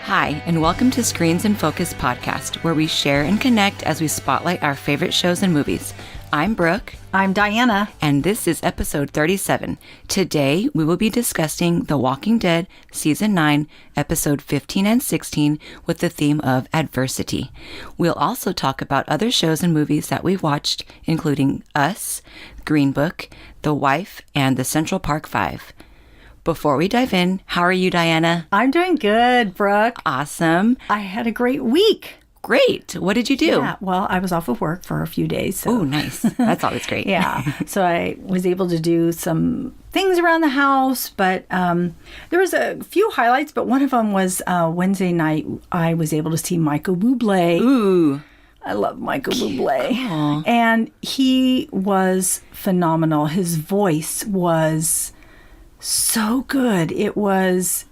Hi, and welcome to Screens in Focus podcast, where we share and connect as we spotlight our favorite shows and movies. I'm Brooke. I'm Diana. And this is episode 37. Today, we will be discussing The Walking Dead Season 9, episode 15 and 16, with the theme of adversity. We'll also talk about other shows and movies that we've watched, including Us, Green Book, The Wife, and The Central Park 5. Before we dive in, how are you, Diana? I'm doing good, Brooke. Awesome. I had a great week. Great. What did you do? Yeah, well, I was off of work for a few days. So. Oh, nice. That's always great. Yeah. So I was able to do some things around the house, but there was a few highlights, but one of them was Wednesday night, I was able to see Michael Bublé. Ooh. I love Michael Bublé. Cool. And he was phenomenal. His voice was so good. It was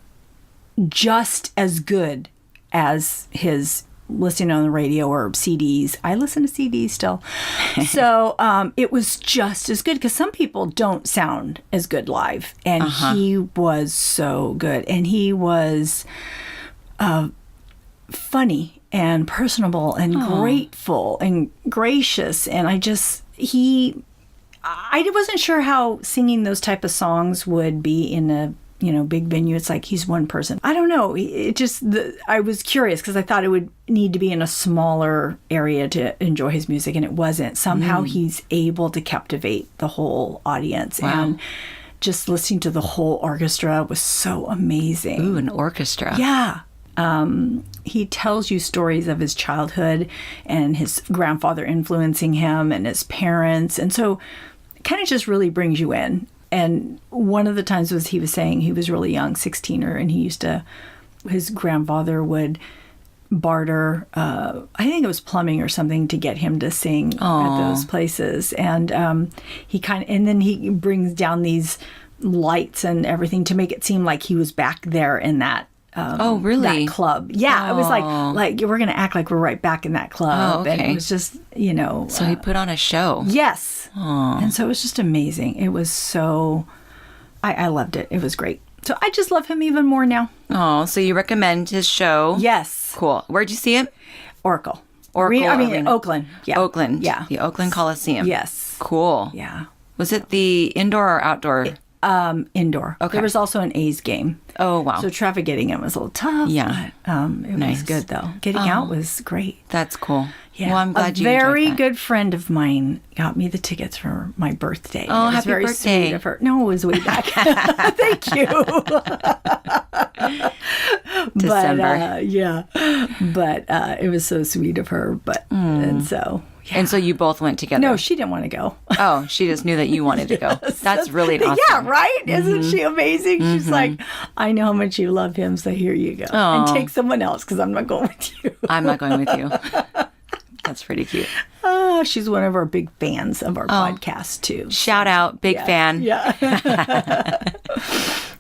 just as good as his listening on the radio or CDs. I listen to CDs still. So it was just as good because some people don't sound as good live. And he was so good. And he was funny and personable and grateful and gracious. And I wasn't sure how singing those type of songs would be in a big venue. It's like he's one person. I don't know. I was curious because I thought it would need to be in a smaller area to enjoy his music, and it wasn't. Somehow he's able to captivate the whole audience. Wow. And just listening to the whole orchestra was so amazing. Ooh, an orchestra. Yeah. He tells you stories of his childhood and his grandfather influencing him and his parents. And so it kind of just really brings you in. And one of the times he was saying he was really young, 16er, and his grandfather would barter, I think it was plumbing or something, to get him to sing at those places. And then he brings down these lights and everything to make it seem like he was back there in that. Really? That club. Yeah, it was like we're going to act like we're right back in that club. Oh, okay. And it was just, So he put on a show. Yes. And so it was just amazing. It was so, I loved it. It was great. So I just love him even more now. Oh, so you recommend his show? Yes. Cool. Where'd you see it? Oracle. Arena. Oakland. Yeah. Oakland. Yeah. The Oakland Coliseum. Yes. Cool. Yeah. Was it the indoor or outdoor? Indoor. Okay. There was also an A's game. Oh, wow. So traffic getting in was a little tough. Yeah. But, it was good, though. Getting out was great. That's cool. Yeah. Well, I'm glad you enjoyed that. A very that. good friend of mine got me the tickets for my birthday. Oh, it was happy very birthday. Sweet of her. No, it was way back. Thank you. December. But it was so sweet of her. And so... Yeah. And so you both went together? No, she didn't want to go. Oh, she just knew that you wanted to go. That's really awesome. Yeah, right? Isn't she amazing? She's like, I know how much you love him, so here you go. And take someone else because I'm not going with you. I'm not going with you. That's pretty cute. Oh, she's one of our big fans of our podcast, too. Shout out, big fan. Yeah.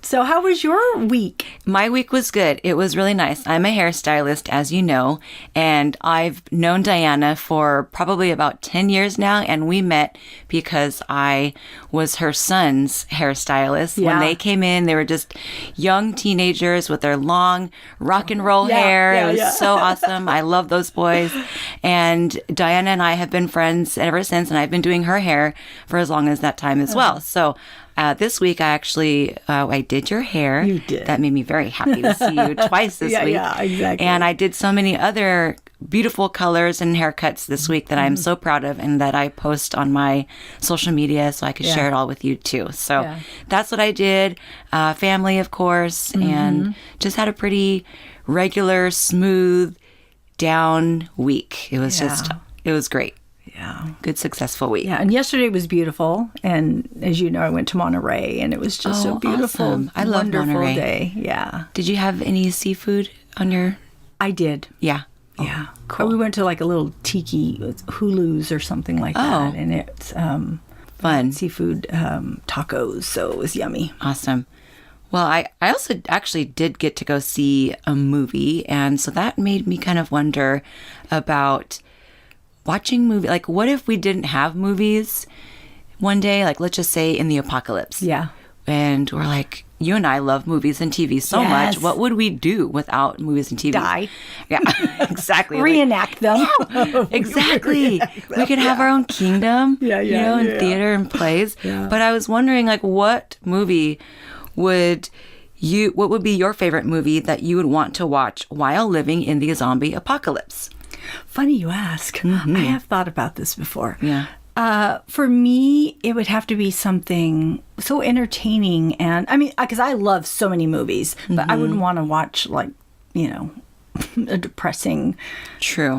So how was your week? My week was good. It was really nice. I'm a hairstylist, as you know, and I've known Diana for probably about 10 years now, and we met because I was her son's hairstylist. Yeah. When they came in, they were just young teenagers with their long rock and roll hair. It was so awesome. I love those boys. And Diana and I have been friends ever since, and I've been doing her hair for as long as that time as well. So this week, I actually, I did your hair. You did. That made me very happy to see you twice this week. Yeah, exactly. And I did so many other beautiful colors and haircuts this week that I'm so proud of and that I post on my social media so I could share it all with you too. So that's what I did. Family, of course, and just had a pretty regular, smooth, down week. It was it was great. Yeah. Good, successful week. Yeah, and yesterday was beautiful. And as you know, I went to Monterey, and it was just a beautiful, awesome. I love wonderful Monterey. day. Yeah. Did you have any seafood on your... I did. Yeah. Yeah. Cool. We went to like a little tiki Hulu's or something like that. And it's fun. Seafood tacos. So it was yummy. Awesome. Well, I also actually did get to go see a movie. And so that made me kind of wonder about watching movie. Like, what if we didn't have movies one day? Like, let's just say in the apocalypse. Yeah. And we're like, you and I love movies and TV so Yes. much. What would we do without movies and TV? Die. Yeah, exactly. Reenact them. Exactly. We could have our own kingdom, in theater and plays. Yeah. But I was wondering, like, what movie what would be your favorite movie that you would want to watch while living in the zombie apocalypse? Funny you ask. I have thought about this before. Yeah. For me, it would have to be something so entertaining. And I mean, because I love so many movies, but I wouldn't want to watch, like, a depressing True.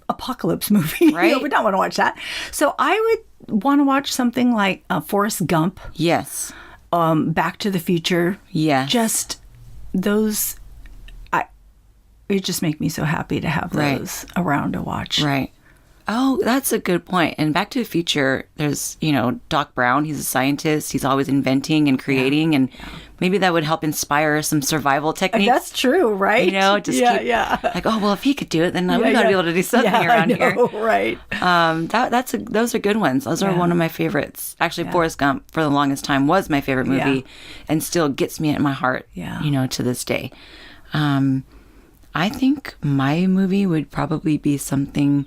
apocalypse movie. Right. I would not want to watch that. So I would want to watch something like Forrest Gump, Yes. Back to the Future. Yes. Just those. It just make me so happy to have Right. those around to watch. Right. Oh, that's a good point. And Back to the Future, there's, Doc Brown. He's a scientist. He's always inventing and creating. And maybe that would help inspire some survival techniques. That's true, right? Just keep like, oh, well, if he could do it, then we got to be able to do something around here. Right. Those are good ones. Those are one of my favorites. Actually, Forrest Gump, for the longest time, was my favorite movie and still gets me in my heart, to this day. I think my movie would probably be something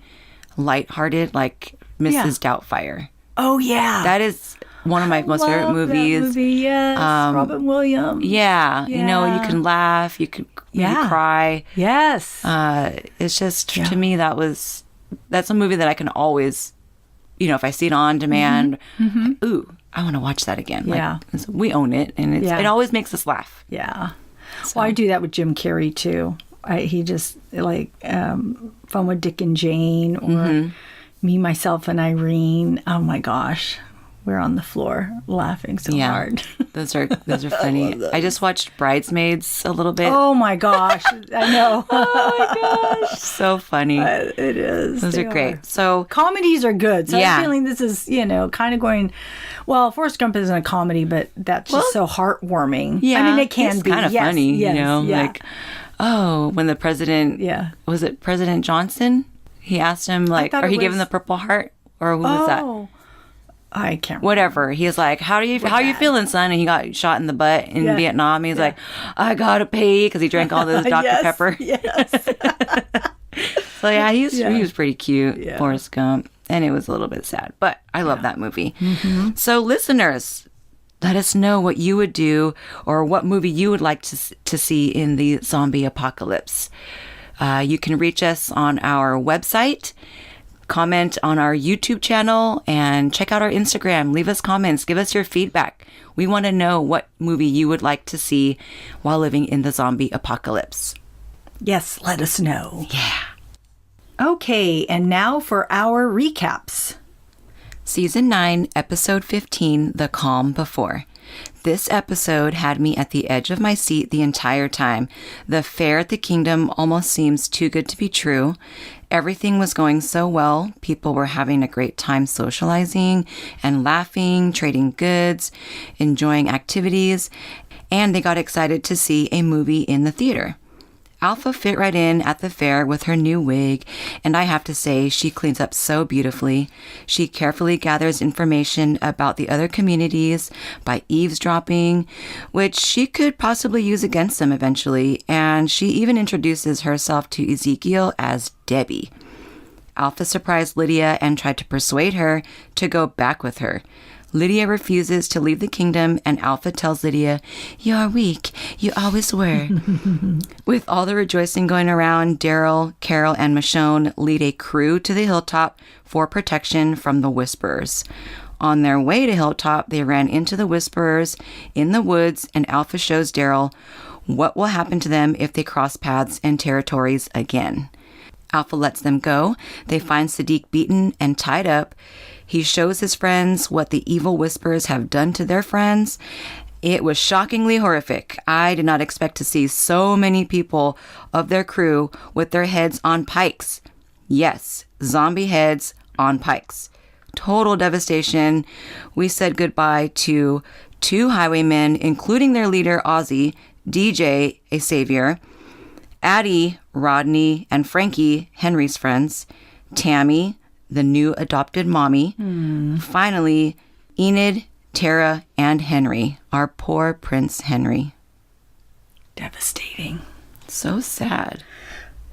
lighthearted, like Mrs. Doubtfire. Oh, yeah. That is one of my most favorite movies. That movie, yes. Robin Williams. Yeah. You can laugh, you can cry. Yes. It's just, to me, that's a movie that I can always, if I see it on demand, ooh, I want to watch that again. Yeah. Like, we own it, and it always makes us laugh. Yeah. So. Well, I do that with Jim Carrey, too. He just, like, Fun with Dick and Jane, or Me, Myself, and Irene. Oh, my gosh. We're on the floor laughing so hard. Those are funny. I just watched Bridesmaids a little bit. Oh, my gosh. I know. Oh, my gosh. So funny. It is. Those are great. So comedies are good. So I'm feeling this is, kind of going, well, Forrest Gump isn't a comedy, but that's just so heartwarming. Yeah. I mean, it can it's be. kind of funny, yes, like, when the president, was it President Johnson? He asked him, like, or he gave him the Purple Heart, or who was that? I can't remember. Whatever. He was like, how are you feeling, son? And he got shot in the butt in Vietnam. He's like, I gotta pee, because he drank all this Dr. Pepper. Yes. So he was pretty cute, Forrest Gump, and it was a little bit sad, but I love that movie. So listeners, let us know what you would do or what movie you would like to see in the zombie apocalypse. You can reach us on our website, comment on our YouTube channel, and check out our Instagram. Leave us comments. Give us your feedback. We want to know what movie you would like to see while living in the zombie apocalypse. Yes, let us know. Yeah. Okay, and now for our recaps. Season 9, Episode 15, The Calm Before. This episode had me at the edge of my seat the entire time. The fair at the kingdom almost seems too good to be true. Everything was going so well. People were having a great time socializing and laughing, trading goods, enjoying activities, and they got excited to see a movie in the theater. Alpha fit right in at the fair with her new wig, and I have to say, she cleans up so beautifully. She carefully gathers information about the other communities by eavesdropping, which she could possibly use against them eventually, and she even introduces herself to Ezekiel as Debbie. Alpha surprised Lydia and tried to persuade her to go back with her. Lydia refuses to leave the kingdom, and Alpha tells Lydia, "You're weak. You always were." With all the rejoicing going around, Daryl, Carol, and Michonne lead a crew to the hilltop for protection from the Whisperers. On their way to Hilltop, they ran into the Whisperers in the woods, and Alpha shows Daryl what will happen to them if they cross paths and territories again. Alpha lets them go. They find Siddiq beaten and tied up. He shows his friends what the evil Whisperers have done to their friends. It was shockingly horrific. I did not expect to see so many people of their crew with their heads on pikes. Yes, zombie heads on pikes. Total devastation. We said goodbye to 2 highwaymen, including their leader, Ozzy, DJ, a savior, Addie, Rodney, and Frankie, Henry's friends, Tammy, the new adopted mommy, finally, Enid, Tara and Henry. Our poor Prince Henry. Devastating. So sad.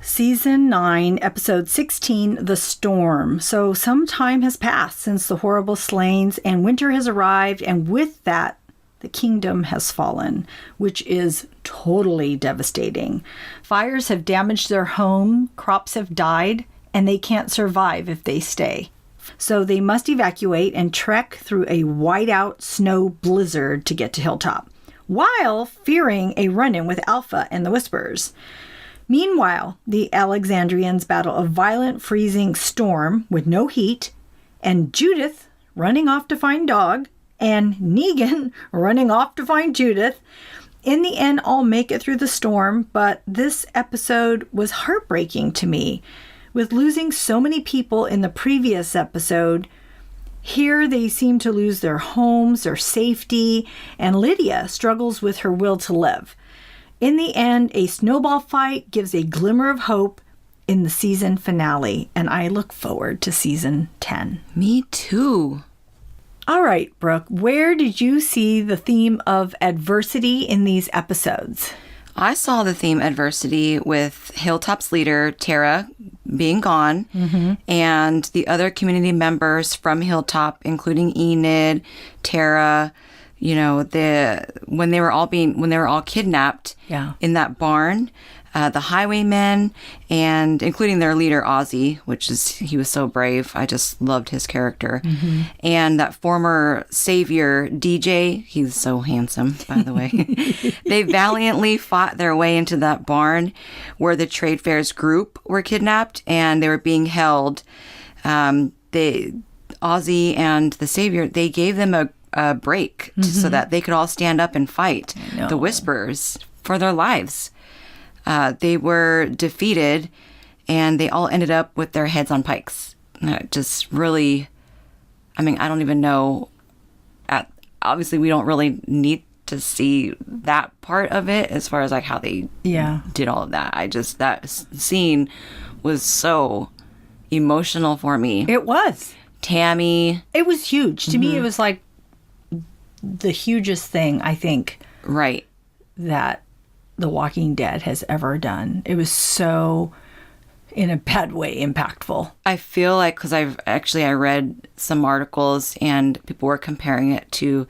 Season 9, Episode 16, The Storm. So some time has passed since the horrible slayings, and winter has arrived, and with that, the kingdom has fallen, which is totally devastating. Fires have damaged their home, crops have died, and they can't survive if they stay. So they must evacuate and trek through a whiteout snow blizzard to get to Hilltop, while fearing a run-in with Alpha and the Whisperers. Meanwhile, the Alexandrians battle a violent freezing storm with no heat, and Judith running off to find Dog, and Negan running off to find Judith. In the end, all make it through the storm, but this episode was heartbreaking to me. With losing so many people in the previous episode, here they seem to lose their homes, their safety, and Lydia struggles with her will to live. In the end, a snowball fight gives a glimmer of hope in the season finale, and I look forward to season 10. Me too. All right, Brooke, where did you see the theme of adversity in these episodes? I saw the theme adversity with Hilltop's leader, Tara, being gone, and the other community members from Hilltop, including Enid, Tara, you know, when they were all kidnapped in that barn, the highwaymen, and including their leader Ozzy, he was so brave. I just loved his character. And that former savior DJ, he's so handsome, by the way. They valiantly fought their way into that barn where the Trade Fairs group were kidnapped and they were being held. Ozzy and the savior, they gave them a break so that they could all stand up and fight the Whisperers for their lives. They were defeated, and they all ended up with their heads on pikes. Just really, I mean, I don't even know. Obviously, we don't really need to see that part of it as far as like how they did all of that. That scene was so emotional for me. It was. Tammy. It was huge. To me, it was like the hugest thing, I think. Right. That The Walking Dead has ever done. It was so, in a bad way, impactful. I feel like, because I read some articles and people were comparing it to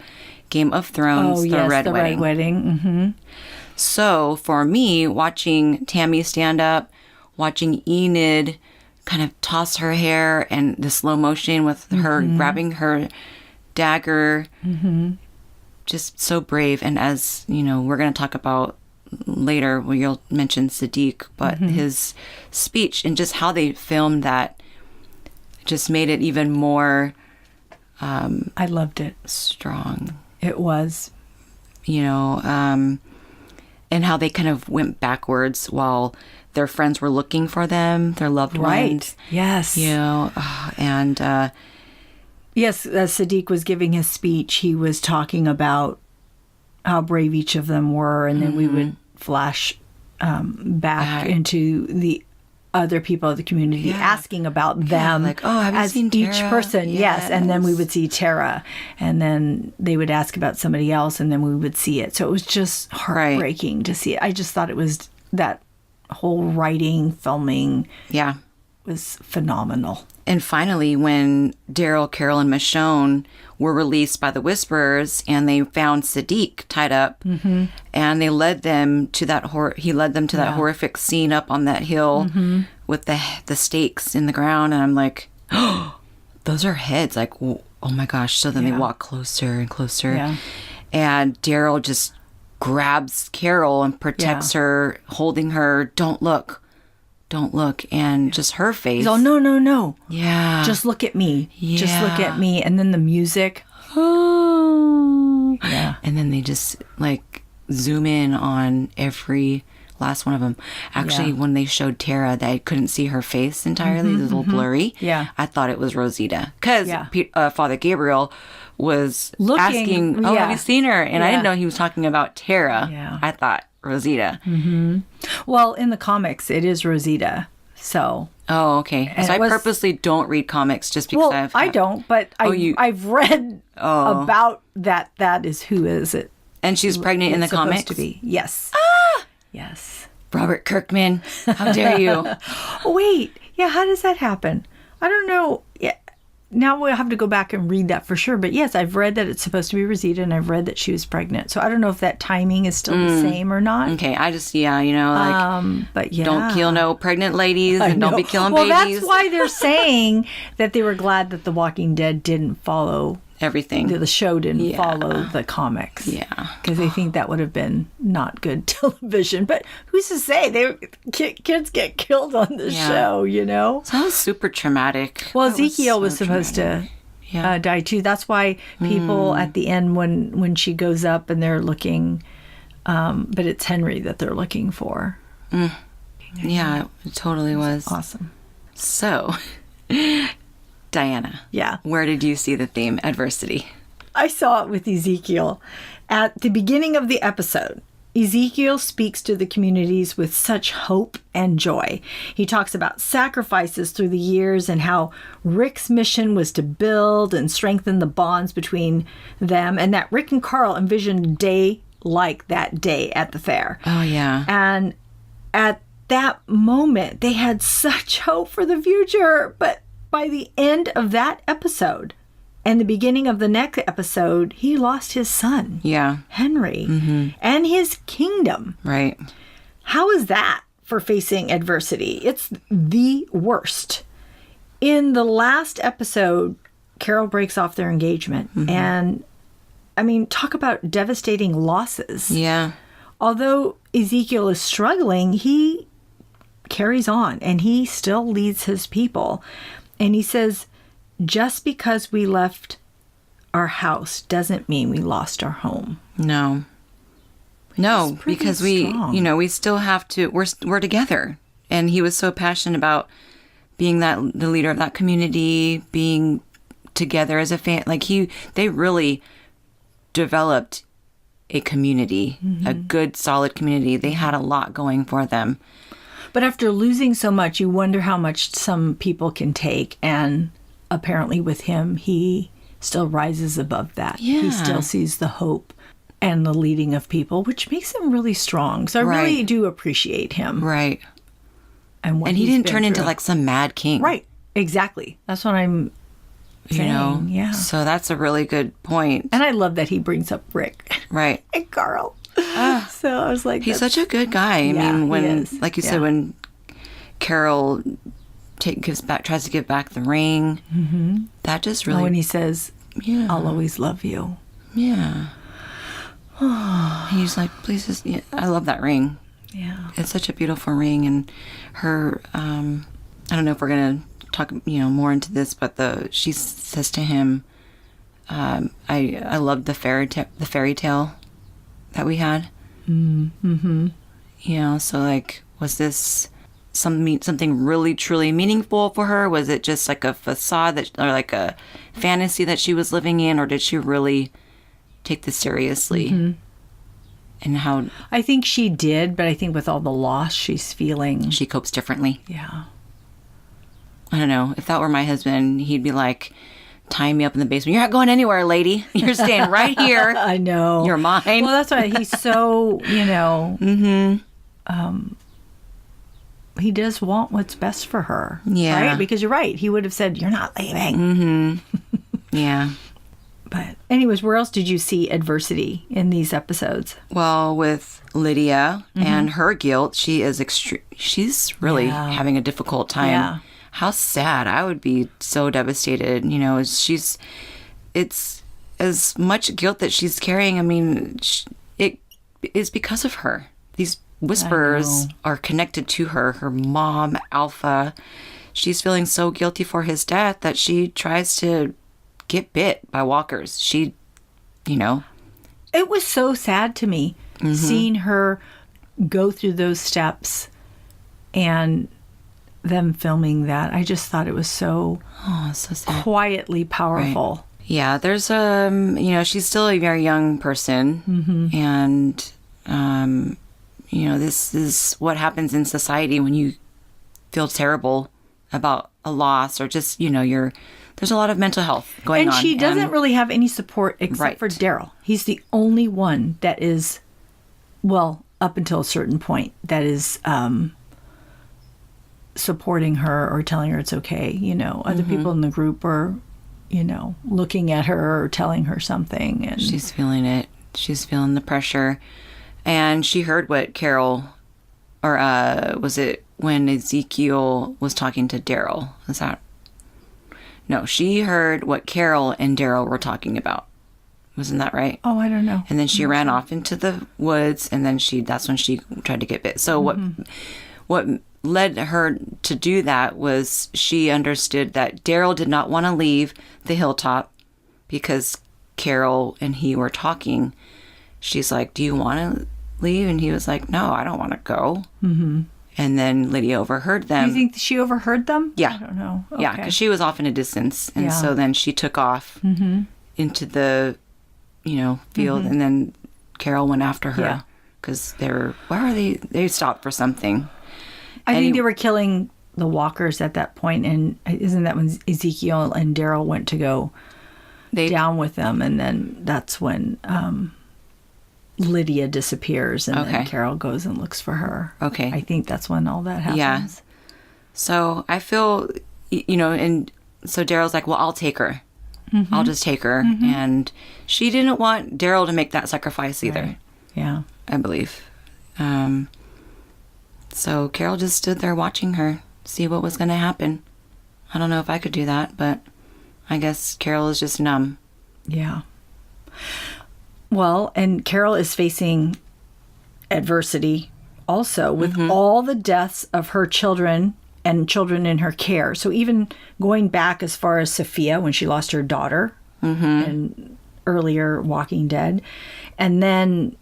Game of Thrones, The Red Wedding. So for me, watching Tammy stand up, watching Enid kind of toss her hair and the slow motion with her grabbing her dagger, just so brave. And as you know, we're going to talk about later when you'll mention Siddiq, but his speech and just how they filmed that just made it even more I loved it. Strong. It was. You know, and how they kind of went backwards while their friends were looking for them, their loved ones. Yes. You know, and yes, as Siddiq was giving his speech, he was talking about how brave each of them were, and then we would flash back into the other people of the community asking about them, like, oh, have you seen each Tara? person. Yes, and then we would see Tara, and then they would ask about somebody else, and then we would see it. So it was just heartbreaking to see it. I just thought it was that whole writing, filming, was phenomenal. And finally, when Daryl, Carol, and Michonne were released by the Whisperers, and they found Siddiq tied up, and they led them to that that horrific scene up on that hill with the stakes in the ground, and I'm like, oh, those are heads. Like, oh my gosh! So then they walk closer and closer, and Daryl just grabs Carol and protects her, holding her. Don't look. And just her face. Oh, no. Yeah. Just look at me. Yeah. Just look at me. And then the music. Oh. Yeah. And then they just like zoom in on every last one of them. Actually, when they showed Tara, that I couldn't see her face entirely. It was a little blurry. Yeah. I thought it was Rosita. Because Father Gabriel was asking, have you seen her? And I didn't know he was talking about Tara. Yeah. I thought Rosita. Well, in the comics, it is Rosita. So Oh, okay. And So I it was- purposely don't read comics just because Well, I don't, but I've read about that. That is who is it? And she's pregnant in the It's supposed comics? to be. Yes. Yes. Robert Kirkman, how dare you? Oh, wait. Yeah, how does that happen? I don't know. Yeah. Now we'll have to go back and read that for sure. But yes, I've read that it's supposed to be Rosita, and I've read that she was pregnant. So I don't know if that timing is still the same or not. Okay, I just, like, But yeah. don't kill no pregnant ladies and don't be killing well, babies. that's why they're saying that they were glad that The Walking Dead didn't follow, Everything. the show didn't follow the comics. Yeah. Because they think that would have been not good television. But who's to say? Kids get killed on the show, you know? Sounds super traumatic. Well, That Ezekiel was so supposed traumatic. to die too. That's why people at the end, when she goes up and they're looking, but it's Henry that they're looking for. Yeah, it totally was. Awesome. So, Diana. Yeah. Where did you see the theme adversity? I saw it with Ezekiel. At the beginning of the episode, Ezekiel speaks to the communities with such hope and joy. He talks about sacrifices through the years and how Rick's mission was to build and strengthen the bonds between them, and that Rick and Carl envisioned a day like that day at the fair. Oh, yeah. And at that moment, they had such hope for the future. But by the end of that episode and the beginning of the next episode, he lost his son, Yeah. Henry, and his kingdom. Right. How is that for facing adversity? It's the worst. In the last episode, Carol breaks off their engagement. And I mean, talk about devastating losses. Yeah. Although Ezekiel is struggling, he carries on and he still leads his people. And he says, just because we left our house doesn't mean we lost our home. No. No, He's pretty because we, strong. we still have to, we're together. And he was so passionate about being the leader of that community, being together as a fan. Like they really developed a community, a good, solid community. They had a lot going for them. But after losing so much, you wonder how much some people can take. And apparently with him, he still rises above that. Yeah. He still sees the hope and the leading of people, which makes him really strong. So I Right. really do appreciate him. Right. And what And he he's didn't been turn into through. like some mad king. Right. Exactly. That's what I'm saying. Yeah. So that's a really good point. And I love that he brings up Rick Right. and Carl. So I was like, He's that's- such a good guy. I Yeah, mean, he when, is. like you Yeah. said, when Carol tries to give back the ring, that just really, when he says, yeah, I'll always love you. yeah. He's like, please just, I love that ring. Yeah. It's such a beautiful ring, and her, I don't know if we're gonna talk, more into this, but she says to him, I loved the fairy tale that we had. Mm-hmm. So like, was this something really truly meaningful for her? Was it just like a facade or like a fantasy that she was living in, or did she really take this seriously? And how I think she did, but I think with all the loss she's feeling. she copes differently. Yeah. I don't know. If that were my husband, he'd be like, tying me up in the basement. You're not going anywhere, lady. You're staying right here. I know. You're mine. Well, that's why he's so, he does want what's best for her. Yeah. Right? Because you're right. He would have said, you're not leaving. Yeah. But anyways, where else did you see adversity in these episodes? Well, with Lydia and her guilt, she's really Yeah. having a difficult time. Yeah. How sad. I would be so devastated. It's as much guilt that she's carrying. I mean, it is because of her. These whisperers are connected to her mom, Alpha. She's feeling so guilty for his death that she tries to get bit by walkers. It was so sad to me seeing her go through those steps and them filming that. I just thought it was so so sad. quietly powerful. Yeah, there's she's still a very young person, and this is what happens in society when you feel terrible about a loss or just, there's a lot of mental health going on. And she doesn't really have any support except Right. for Daryl. He's the only one that is, well, up until a certain point, that is supporting her or telling her it's okay. Other people in the group are, looking at her or telling her something. And She's feeling it. She's feeling the pressure. And she heard what Carol, or was it when Ezekiel was talking to Daryl? Is that? No, she heard what Carol and Daryl were talking about. Wasn't that right? Oh, I don't know. And then she ran off into the woods, and then that's when she tried to get bit. So what led her to do that was she understood that Daryl did not want to leave the hilltop because Carol and he were talking. She's like, do you want to leave? And he was like, no, I don't want to go. Mm-hmm. And then Lydia overheard them. You think she overheard them? Yeah. I don't know. Okay. Yeah, because she was off in a distance. And so then she took off into the, field. And then Carol went after her. Because where are they? They stopped for something. I think they were killing the walkers at that point. And isn't that when Ezekiel and Daryl went to go down with them? And then that's when Lydia disappears and then Carol goes and looks for her. Okay. I think that's when all that happens. Yeah. So I feel, and so Daryl's like, well, I'll take her. I'll just take her. And she didn't want Daryl to make that sacrifice either. Right. Yeah. I believe. So Carol just stood there watching her, see what was going to happen. I don't know if I could do that, but I guess Carol is just numb. Yeah. Well, and Carol is facing adversity also with all the deaths of her children and children in her care. So even going back as far as Sophia when she lost her daughter and earlier Walking Dead, and then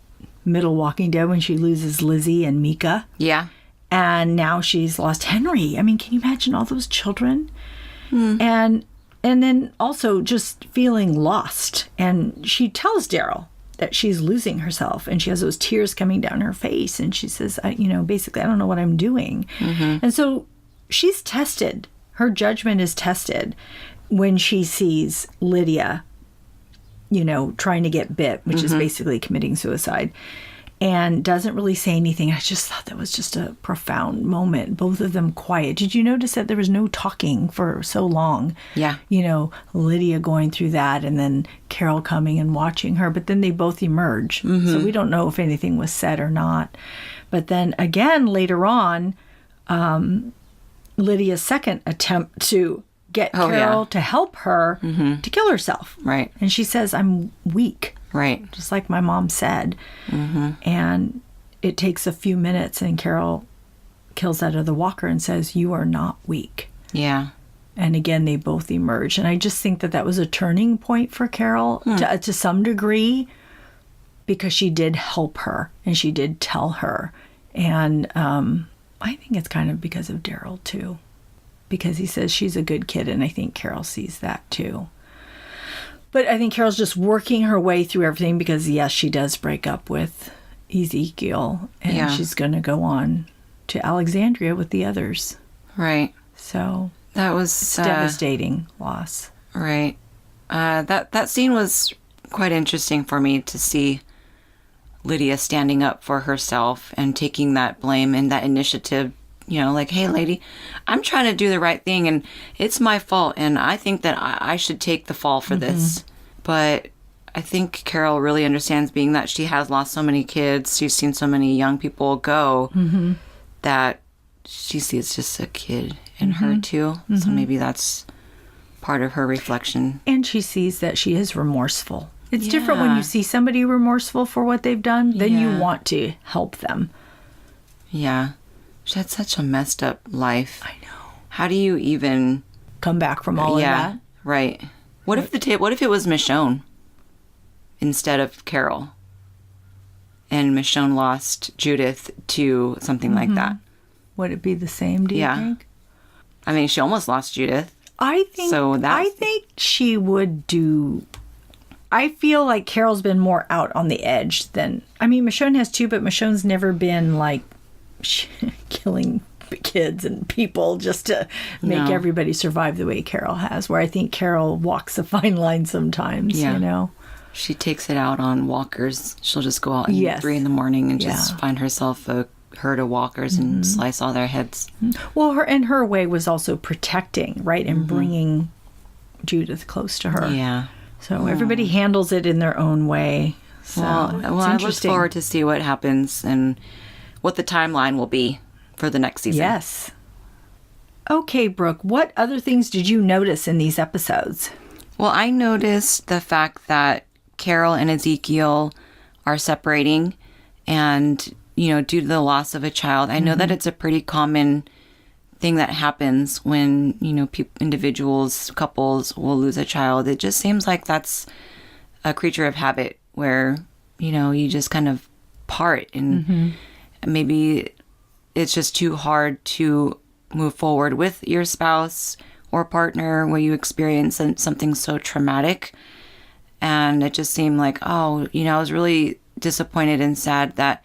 middle Walking Dead when she loses Lizzie and Mika. Yeah. And now she's lost Henry. I mean, can you imagine all those children? And then also just feeling lost. And she tells Daryl that she's losing herself, and she has those tears coming down her face, and she says, basically, I don't know what I'm doing. And so she's tested. Her judgment is tested when she sees Lydia, trying to get bit, which is basically committing suicide, and doesn't really say anything. I just thought that was just a profound moment. Both of them quiet. Did you notice that there was no talking for so long? Yeah. Lydia going through that and then Carol coming and watching her. But then they both emerge. So we don't know if anything was said or not. But then again, later on, Lydia's second attempt to get Carol to help her to kill herself. Right. And she says, I'm weak. Right. Just like my mom said. And it takes a few minutes and Carol kills that other walker and says, you are not weak. Yeah. And again, they both emerge. And I just think that was a turning point for Carol to some degree, because she did help her and she did tell her. And I think it's kind of because of Daryl too, because he says she's a good kid. And I think Carol sees that too. But I think Carol's just working her way through everything because, yes, she does break up with Ezekiel. And she's going to go on to Alexandria with the others. Right. So that was devastating loss. Right. That scene was quite interesting for me to see Lydia standing up for herself and taking that blame and that initiative. Like, hey, lady, I'm trying to do the right thing, and it's my fault, and I think that I should take the fall for this. But I think Carol really understands, being that she has lost so many kids, she's seen so many young people go, that she sees just a kid in her, too. So maybe that's part of her reflection. And she sees that she is remorseful. It's different when you see somebody remorseful for what they've done, then you want to help them. Yeah. She had such a messed up life. I know. How do you even come back from all of that? Right. What if it was Michonne instead of Carol, and Michonne lost Judith to something like that? Would it be the same? Do you think? I mean, she almost lost Judith. I think she would do. I feel like Carol's been more out on the edge than. I mean, Michonne has too, but Michonne's never been like killing kids and people just to make everybody survive the way Carol has, where I think Carol walks a fine line sometimes, you know. She takes it out on walkers. She'll just go out at 3 a.m. and just find herself a herd of walkers and slice all their heads. Well, her way was also protecting, right, and bringing Judith close to her. Yeah. So everybody handles it in their own way. So I look forward to see what happens and what the timeline will be for the next season. Yes. Okay, Brooke, what other things did you notice in these episodes? Well, I noticed the fact that Carol and Ezekiel are separating, and, you know, due to the loss of a child. I know that it's a pretty common thing that happens when, you know, individuals, couples will lose a child. It just seems like that's a creature of habit where, you know, you just kind of part, and maybe it's just too hard to move forward with your spouse or partner where you experience something so traumatic. And it just seemed like, oh, you know, I was really disappointed and sad that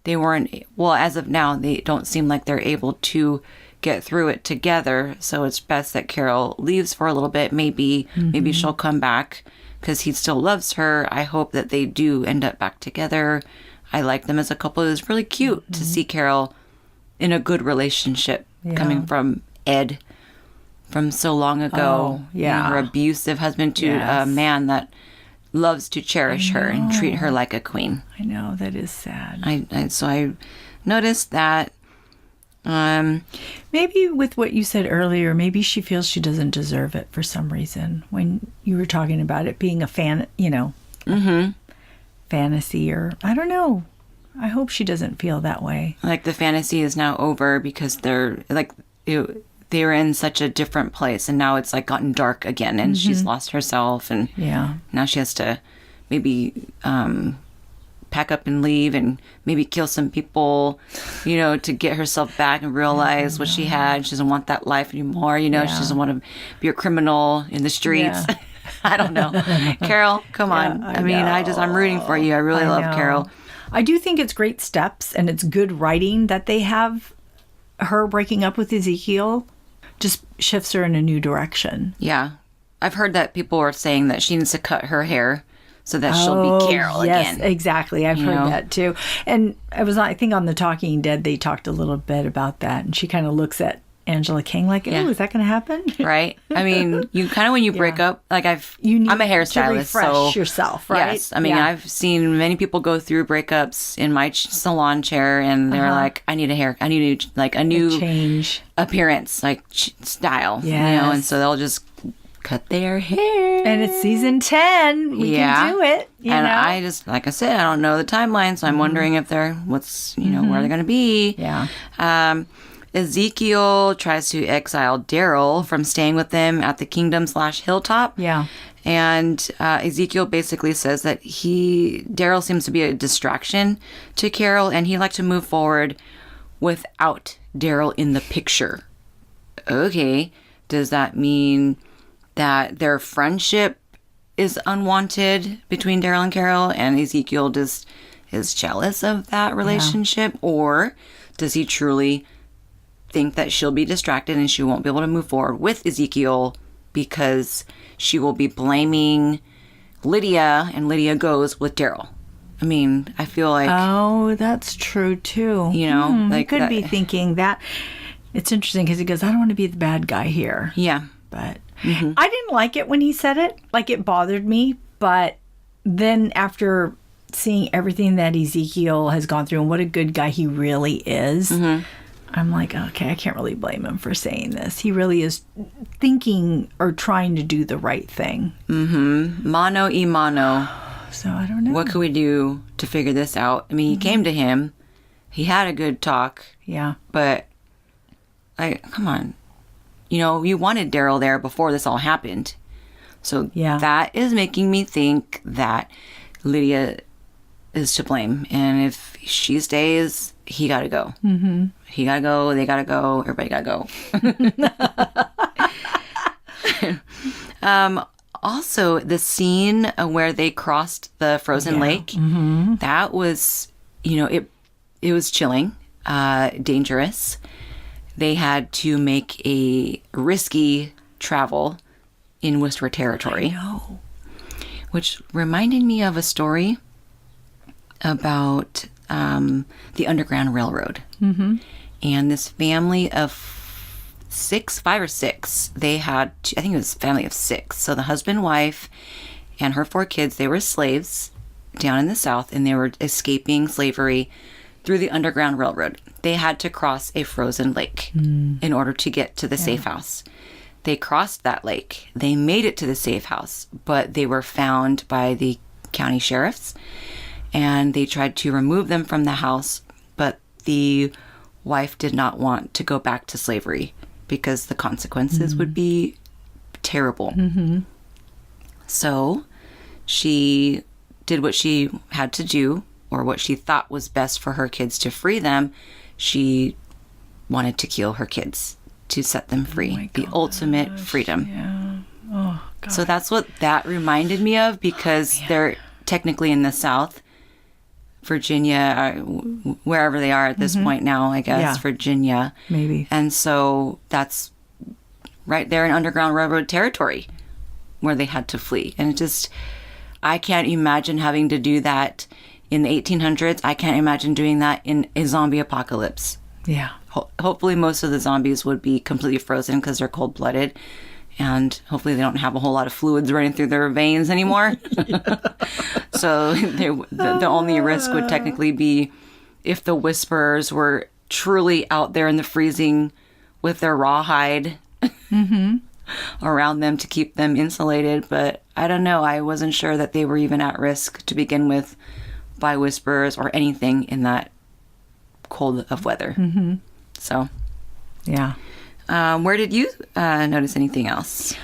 they weren't, well, as of now, they don't seem like they're able to get through it together. So it's best that Carol leaves for a little bit. Maybe she'll come back because he still loves her. I hope that they do end up back together. I like them as a couple. It was really cute to see Carol in a good relationship coming from Ed from so long ago. Oh, yeah. You know, her abusive husband to a man that loves to cherish her and treat her like a queen. I know, that is sad. So I noticed that. Maybe with what you said earlier, maybe she feels she doesn't deserve it for some reason. When you were talking about it being a fan, you know, fantasy, or I don't know. I hope she doesn't feel that way. Like the fantasy is now over because they're like they were in such a different place, and now it's like gotten dark again, and she's lost herself, and now she has to maybe pack up and leave, and maybe kill some people, you know, to get herself back and realize what she had. She doesn't want that life anymore, you know. She doesn't want to be a criminal in the streets. I don't know. Carol, come on. I mean, I'm rooting for you. I really love Carol. I do think it's great steps, and it's good writing that they have. Her breaking up with Ezekiel just shifts her in a new direction. Yeah. I've heard that people are saying that she needs to cut her hair so that she'll be Carol again. Yes, exactly. I've heard that too. And I think on The Talking Dead, they talked a little bit about that. And she kind of looks at Angela King like, oh, is that going to happen? Right. I mean, you kind of, when you break up, like I'm a hairstylist. To refresh yourself, right? Yes. I mean, I've seen many people go through breakups in my salon chair, and they're like, I need a new change appearance, like style, you know, and so they'll just cut their hair. And it's season 10. We can do it. You know? I just, like I said, I don't know the timeline, so I'm wondering if they're, where they're going to be. Yeah. Ezekiel tries to exile Daryl from staying with them at the kingdom/hilltop. Yeah. And Ezekiel basically says that Daryl seems to be a distraction to Carol, and he'd like to move forward without Daryl in the picture. Okay. Does that mean that their friendship is unwanted between Daryl and Carol, and Ezekiel just is jealous of that relationship? Yeah. Or does he truly think that she'll be distracted and she won't be able to move forward with Ezekiel because she will be blaming Lydia, and Lydia goes with Daryl? I mean, I feel like... Oh, that's true, too. You know? Like could be thinking that. It's interesting because he goes, I don't want to be the bad guy here. Yeah. But I didn't like it when he said it. Like, it bothered me. But then after seeing everything that Ezekiel has gone through and what a good guy he really is... I'm like, okay, I can't really blame him for saying this. He really is thinking or trying to do the right thing. Mano y mano. So I don't know. What could we do to figure this out? I mean, he came to him. He had a good talk. Yeah. But, come on. You know, you wanted Daryl there before this all happened. So that is making me think that Lydia is to blame. And if she stays, he got to go. He got to go. They got to go. Everybody got to go. Also, the scene where they crossed the frozen lake, that was, it was chilling, dangerous. they had to make a risky travel in Whisper territory. No. Which reminded me of a story about the Underground Railroad. Mm-hmm. And this family of 5 or 6, they had, I think it was a family of 6. So the husband, wife, and her 4 kids, they were slaves down in the South, and they were escaping slavery through the Underground Railroad. They had to cross a frozen lake in order to get to the safe house. They crossed that lake. They made it to the safe house, but they were found by the county sheriffs, and they tried to remove them from the house, but the wife did not want to go back to slavery because the consequences would be terrible. Mm-hmm. So she did what she had to do, or what she thought was best for her kids to free them. She wanted to kill her kids to set them free. The ultimate freedom. Yeah. Oh, God. So that's what that reminded me of, because they're technically in the South. Virginia, wherever they are at this point now, I guess, Yeah. Virginia. Maybe. And so that's right there in Underground Railroad territory where they had to flee. And it just, I can't imagine having to do that in the 1800s. I can't imagine doing that in a zombie apocalypse. Yeah. Hopefully most of the zombies would be completely frozen because they're cold-blooded. And hopefully they don't have a whole lot of fluids running through their veins anymore. So the only risk would technically be if the Whisperers were truly out there in the freezing with their rawhide around them to keep them insulated. But I don't know. I wasn't sure that they were even at risk to begin with by Whisperers or anything in that cold of weather. Mm-hmm. So, Yeah. where did you notice anything else?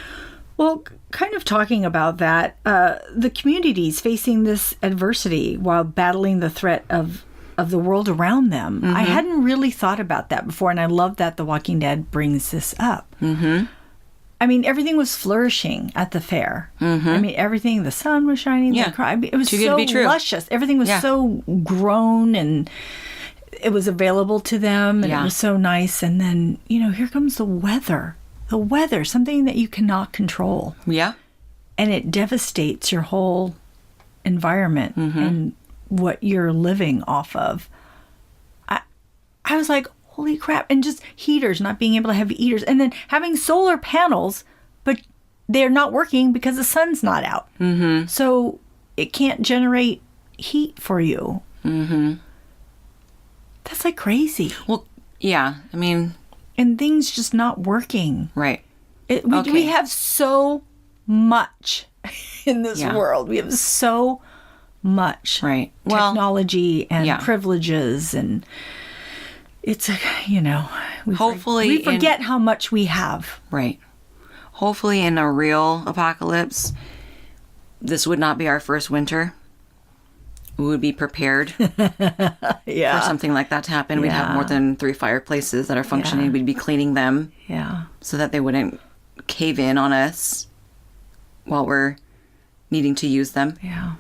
Well, kind of talking about that, the communities facing this adversity while battling the threat of the world around them. Mm-hmm. I hadn't really thought about that before, and I love that The Walking Dead brings this up. Mm-hmm. I mean, everything was flourishing at the fair. Mm-hmm. I mean, everything, the sun was shining. Yeah. It was Too good so to be true. luscious. Everything was so grown, and it was available to them, and it was so nice. And then, here comes the weather. The weather, something that you cannot control. Yeah. And it devastates your whole environment and what you're living off of. I was like, holy crap. And just heaters, not being able to have heaters. And then having solar panels, but they're not working because the sun's not out. Mm-hmm. So it can't generate heat for you. Mm-hmm. That's like crazy. Well, yeah. I mean... And things just not working. Right. We have so much in this world. We have so much technology and privileges, and it's hopefully we forget how much we have. Right. Hopefully in a real apocalypse, this would not be our first winter. We would be prepared for something like that to happen. We'd have more than 3 fireplaces that are functioning. We'd be cleaning them so that they wouldn't cave in on us while we're needing to use them. Yeah.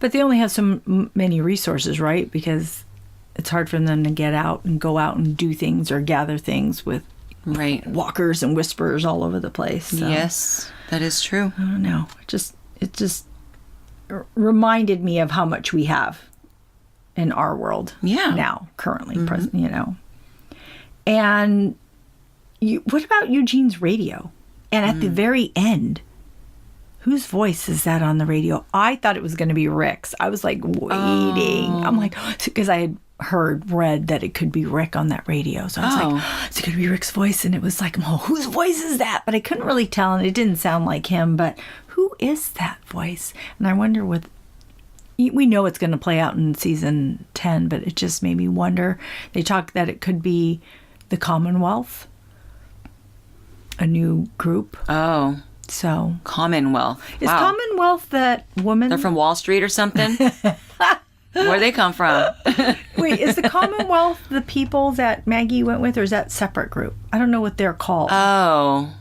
But they only have so many resources, right? Because it's hard for them to get out and go out and do things or gather things with walkers and whisperers all over the place. So. Yes, that is true. I don't know. It just reminded me of how much we have in our world now, currently, present, And what about Eugene's radio? And at the very end, whose voice is that on the radio? I thought it was going to be Rick's. I was like waiting. I'm like, because I had read that it could be Rick on that radio. So I was like, is it going to be Rick's voice? And it was like, whose voice is that? But I couldn't really tell, and it didn't sound like him. But who is that voice? And I wonder we know it's going to play out in season 10, but it just made me wonder. They talk that it could be the Commonwealth, a new group. Oh. So. Commonwealth. Is Commonwealth that woman? They're from Wall Street or something? Where'd they come from? Wait, is the Commonwealth the people that Maggie went with, or is that a separate group? I don't know what they're called. Oh.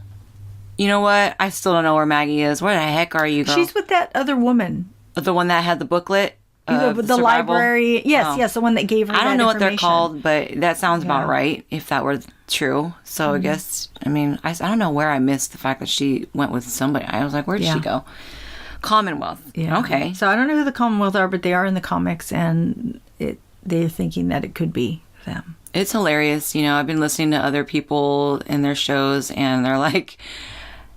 You know what? I still don't know where Maggie is. Where the heck are you, girl? She's with that other woman. The one that had the booklet? The library. Yes, the one that gave her I don't know what they're information. called, but that sounds about right. If that were True. So I guess, I mean, I don't know where I missed the fact that she went with somebody. I was like, where did she go? Commonwealth. Yeah. Okay. So I don't know who the Commonwealth are, but they are in the comics, and they're thinking that it could be them. It's hilarious. You know, I've been listening to other people in their shows, and they're like,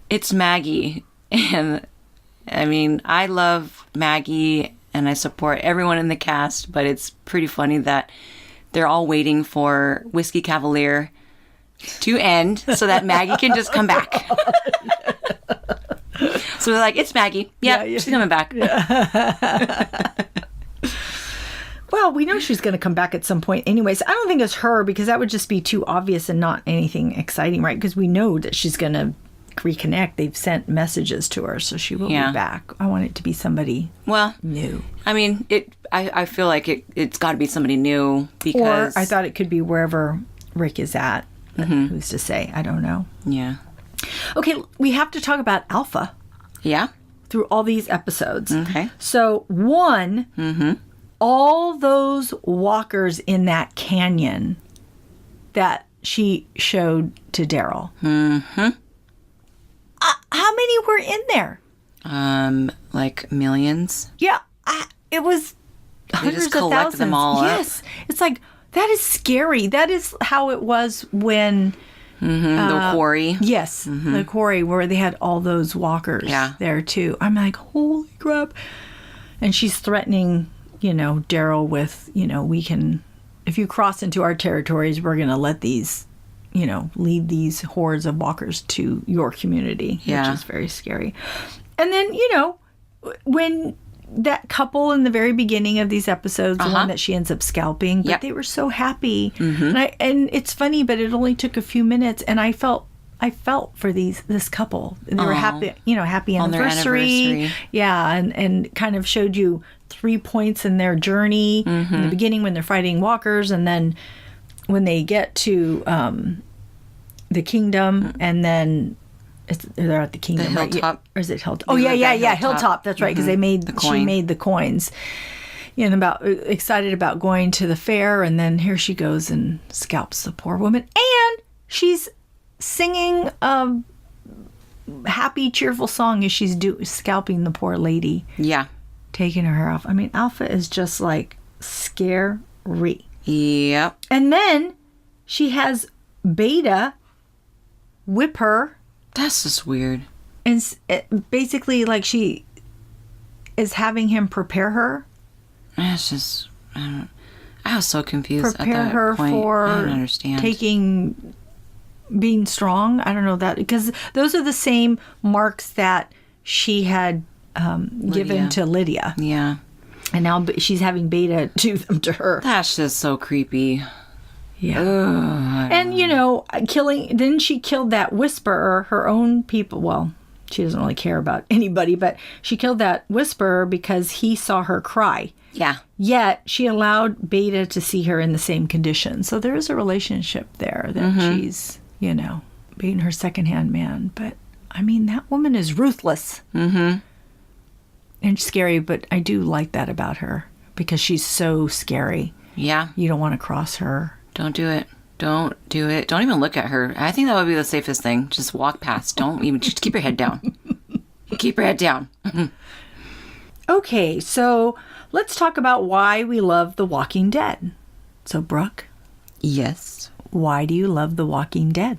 it's Maggie. And I mean, I love Maggie, and I support everyone in the cast, but it's pretty funny that they're all waiting for Whiskey Cavalier to end so that Maggie can just come back. So they're like, it's Maggie. Yep, she's coming back. Yeah. Well, we know she's going to come back at some point anyways. I don't think it's her, because that would just be too obvious and not anything exciting, right? Because we know that she's going to reconnect. They've sent messages to her, so she will be back. I want it to be somebody new. I mean, I feel like it's got to be somebody new, because... Or I thought it could be wherever Rick is at. Who's to say? I don't know. Yeah. Okay, we have to talk about Alpha. Yeah? Through all these episodes. Okay. So, all those walkers in that canyon that she showed to Daryl. How many were in there? Like millions? Yeah, it was hundreds just of collect thousands. them all up? Yes. It's like, that is scary. That is how it was when... the quarry. Yes, the quarry, where they had all those walkers there too. I'm like, holy crap. And she's threatening, Daryl with, we can, if you cross into our territories, we're going to let these, lead these hordes of walkers to your community, which is very scary. And then, when that couple in the very beginning of these episodes, the one that she ends up scalping, but they were so happy. And it's funny, but it only took a few minutes, and I felt for this couple. They were happy, happy On their anniversary. Yeah, and kind of showed you 3 points in their journey in the beginning when they're fighting walkers, and then when they get to the kingdom, and then they're at the kingdom, the Hilltop. Right? Or is it Hilltop? Oh, yeah, Hilltop. That's right, because she made the coins. And excited about going to the fair, and then here she goes and scalps the poor woman, and she's singing a happy, cheerful song as she's scalping the poor lady. Yeah, taking her hair off. I mean, Alpha is just like scary. Yep. And then she has Beta whip her. That's just weird. And basically, like, she is having him prepare her. It's just, I was so confused Prepare at that her point. for I don't understand. being strong. I don't know that, because those are the same marks that she had given to Lydia. Yeah. And now she's having Beta do them to her. That's just so creepy. Yeah. Ugh. And, then she killed that Whisperer, her own people. Well, she doesn't really care about anybody, but she killed that Whisperer because he saw her cry. Yeah. Yet she allowed Beta to see her in the same condition. So there is a relationship there that she's, being her secondhand man. But, I mean, that woman is ruthless. And scary, but I do like that about her because she's so scary. Yeah. You don't want to cross her. Don't do it. Don't do it. Don't even look at her. I think that would be the safest thing. Just walk past. Don't even, just keep your head down. Keep your head down. Okay, so let's talk about why we love The Walking Dead. So, Brooke? Yes. Why do you love The Walking Dead?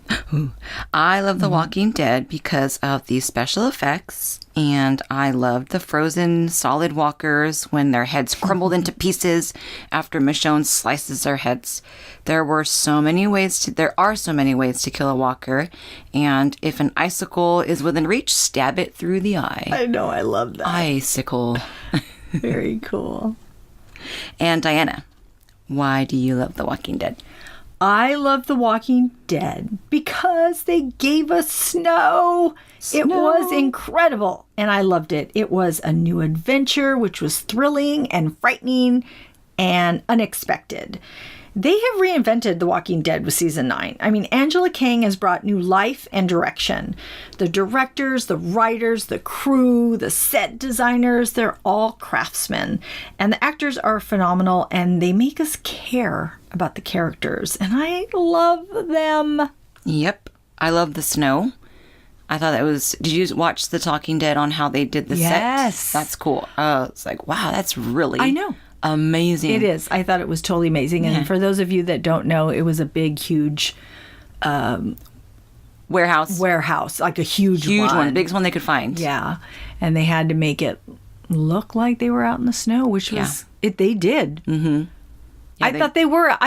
I love The Walking Dead because of the special effects, and I loved the frozen solid walkers when their heads crumbled into pieces after Michonne slices their heads. There are so many ways to kill a walker, and if an icicle is within reach, stab it through the eye. I know, I love that. Icicle. Very cool. And Diana, why do you love The Walking Dead? I love The Walking Dead because they gave us snow. It was incredible, and I loved it. It was a new adventure, which was thrilling and frightening and unexpected. They have reinvented The Walking Dead with season 9. I mean, Angela Kang has brought new life and direction. The directors, the writers, the crew, the set designers, they're all craftsmen. And the actors are phenomenal, and they make us care about the characters. And I love them. Yep. I love the snow. I thought that was... Did you watch The Talking Dead on how they did the set? Yes. That's cool. It's like, wow, that's really... I know. Amazing. It is. I thought it was totally amazing. And for those of you that don't know, it was a big, huge warehouse, like a huge one. The biggest one they could find. Yeah, and they had to make it look like they were out in the snow, which was it. They did. Mm-hmm. Yeah, I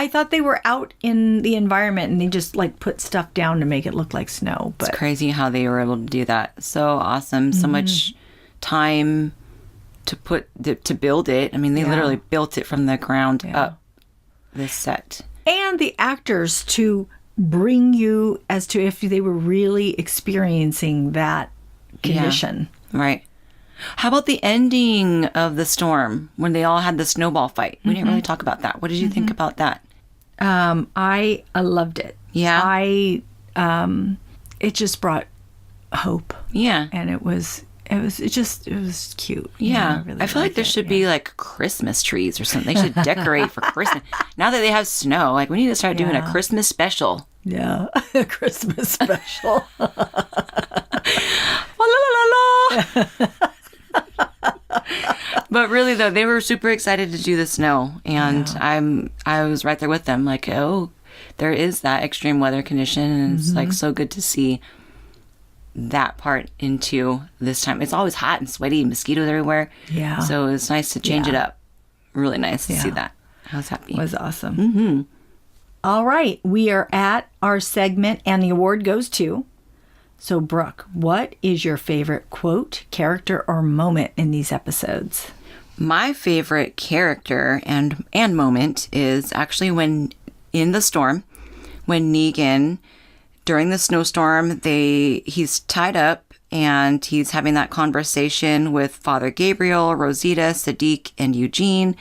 thought they were out in the environment, and they just like put stuff down to make it look like snow. But it's crazy how they were able to do that. So awesome. So much time to build it. I mean, they literally built it from the ground up, this set. And the actors to bring you as to if they were really experiencing that condition. Yeah. Right. How about the ending of the storm when they all had the snowball fight? We didn't really talk about that. What did you think about that? I loved it. Yeah. It just brought hope. Yeah. And it was cute. Yeah. Really I feel like there should be like Christmas trees or something. They should decorate for Christmas. Now that they have snow, like we need to start doing a Christmas special. Yeah. A Christmas special. La, la, la, la. But really though, they were super excited to do the snow, and I was right there with them, like, oh, there is that extreme weather condition, and it's like so good to see that part into this time. It's always hot and sweaty, mosquitoes everywhere. Yeah. So it's nice to change it up. Really nice to see that. I was happy. It was awesome. Mm-hmm. All right. We are at our segment, and the award goes to... So, Brooke, what is your favorite quote, character, or moment in these episodes? My favorite character and moment is actually when in the storm, when Negan... During the snowstorm, he's tied up and he's having that conversation with Father Gabriel, Rosita, Siddiq, and Eugene.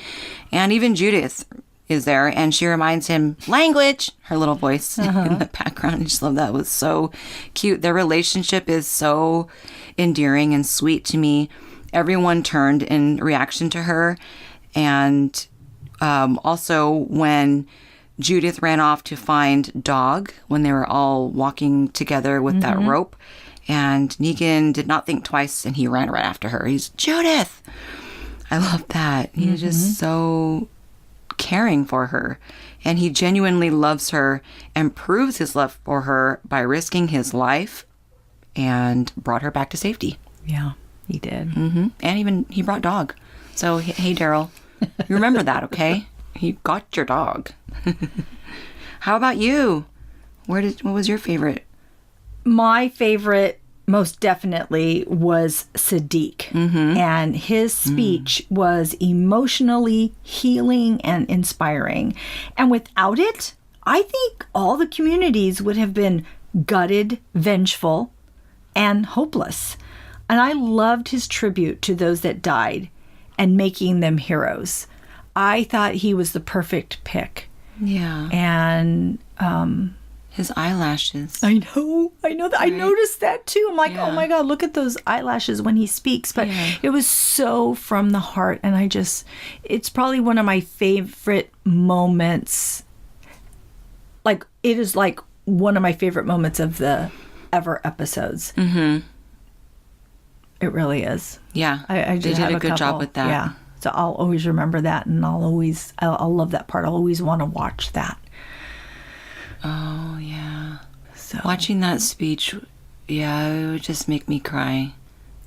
And even Judith is there, and she reminds him, language, her little voice in the background. I just love that. It was so cute. Their relationship is so endearing and sweet to me. Everyone turned in reaction to her. And also when... Judith ran off to find Dog when they were all walking together with that rope. And Negan did not think twice, and he ran right after her. He's, Judith! I love that. He's just so caring for her. And he genuinely loves her and proves his love for her by risking his life and brought her back to safety. Yeah, he did. Mm-hmm. And even he brought Dog. So, hey, Daryl, you remember that, okay? He got your dog. How about you? What was your favorite? My favorite, most definitely, was Siddiq. And his speech was emotionally healing and inspiring. And without it, I think all the communities would have been gutted, vengeful, and hopeless. And I loved his tribute to those that died and making them heroes. I thought he was the perfect pick. Yeah. And his eyelashes. I know that. Right? I noticed that too. I'm like, oh my God, look at those eyelashes when he speaks. But it was so from the heart. And it's probably one of my favorite moments. Like, it is like one of my favorite moments of the ever episodes. Mm-hmm. It really is. Yeah. I did a good job with that. Yeah. So I'll always remember that, and I'll love that part. I'll always want to watch that. Oh, yeah. So watching that speech, it would just make me cry.